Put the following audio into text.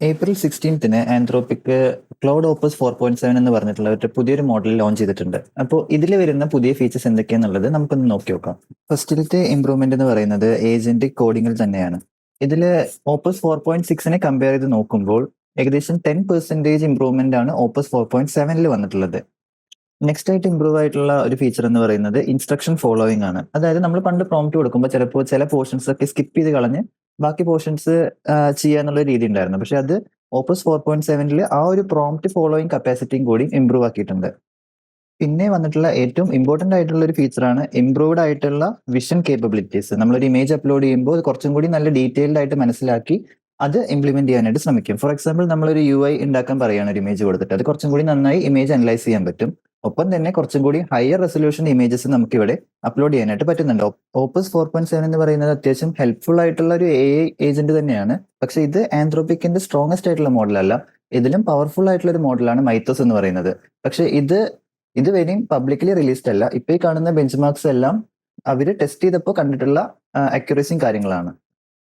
April 16 ആന്ത്രോപ്പിക് cloud opus 4.7 എന്ന് പറഞ്ഞിട്ടുള്ള ഒരു പുതിയൊരു മോഡൽ ലോഞ്ച് ചെയ്തിട്ടുണ്ട്. അപ്പോൾ ഇതിൽ വരുന്ന പുതിയ ഫീച്ചേഴ്സ് എന്തൊക്കെയാണെന്നുള്ളത് നമുക്കൊന്ന് നോക്കി നോക്കാം. ഫസ്റ്റിലത്തെ ഇംപ്രൂവ്മെന്റ് എന്ന് പറയുന്നത് ഏജന്റിക് കോഡിങ്ങിൽ തന്നെയാണ്. ഇതിൽ ഓപ്പസ് 4.6 കമ്പയർ ചെയ്ത് നോക്കുമ്പോൾ ഏകദേശം 10% ഇംപ്രൂവ്മെന്റ് ആണ് ഓപ്പസ് 4.7 വന്നിട്ടുള്ളത്. നെക്സ്റ്റ് ആയിട്ട് ഇംപ്രൂവ് ആയിട്ടുള്ള ഒരു ഫീച്ചർ എന്ന് പറയുന്നത് ഇൻസ്ട്രക്ഷൻ ഫോളോയിങ് ആണ്. അതായത് നമ്മൾ പണ്ട് പ്രോംപ്റ്റ് കൊടുക്കുമ്പോൾ ചിലപ്പോൾ ചില പോർഷൻസ് ഒക്കെ സ്കിപ്പ് ചെയ്ത് കളഞ്ഞ് ബാക്കി പോർഷൻസ് ചെയ്യാന്നുള്ള രീതി ഉണ്ടായിരുന്നു. പക്ഷെ അത് ഓപ്പസ് 4.7 ആ ഒരു പ്രോംപ്റ്റ് ഫോളോയിങ് കപ്പാസിറ്റിയും കൂടി ഇംപ്രൂവ് ആക്കിയിട്ടുണ്ട്. പിന്നെ വന്നിട്ടുള്ള ഏറ്റവും ഇമ്പോർട്ടന്റ് ആയിട്ടുള്ള ഒരു ഫീച്ചറാണ് ഇംപ്രൂവ്ഡ് ആയിട്ടുള്ള വിഷൻ കേപ്പബിലിറ്റീസ്. നമ്മളൊരു ഇമേജ് അപ്ലോഡ് ചെയ്യുമ്പോൾ അത് കുറച്ചും കൂടി നല്ല ഡീറ്റെയിൽഡ് ആയിട്ട് മനസ്സിലാക്കി അത് ഇംപ്ലിമെന്റ് ചെയ്യാനായിട്ട് ശ്രമിക്കും. ഫോർ എക്സാമ്പിൾ നമ്മളൊരു UI ഉണ്ടാക്കാൻ പറയുകയാണ് ഒരു ഇമേജ് കൊടുത്തിട്ട്, അത് കുറച്ചും കൂടി നന്നായി ഇമേജ് അനലൈസ് ചെയ്യാൻ പറ്റും. ഒപ്പം തന്നെ കുറച്ചും കൂടി ഹയർ റെസൊല്യൂഷൻ ഇമേജസ് നമുക്ക് ഇവിടെ അപ്ലോഡ് ചെയ്യാനായിട്ട് പറ്റുന്നുണ്ട്. ഓപ്പസ് 4.7 എന്ന് പറയുന്നത് അത്യാവശ്യം ഹെൽപ്ഫുൾ ആയിട്ടുള്ള ഒരു AI ഏജന്റ് തന്നെയാണ്. പക്ഷെ ഇത് ആന്ത്രോപിക്കിന്റെ സ്ട്രോങ്സ്റ്റ് ആയിട്ടുള്ള മോഡലല്ല. ഇതിലും പവർഫുൾ ആയിട്ടുള്ള ഒരു മോഡലാണ് മൈത്തോസ് എന്ന് പറയുന്നത്. പക്ഷെ ഇതുവരെയും പബ്ലിക്കലി റിലീസ്ഡ് അല്ല. ഇപ്പൊ ഈ കാണുന്ന ബെഞ്ച് മാർക്സ് എല്ലാം അവര് ടെസ്റ്റ് ചെയ്തപ്പോൾ കണ്ടിട്ടുള്ള അക്യുറസിയും കാര്യങ്ങളാണ്.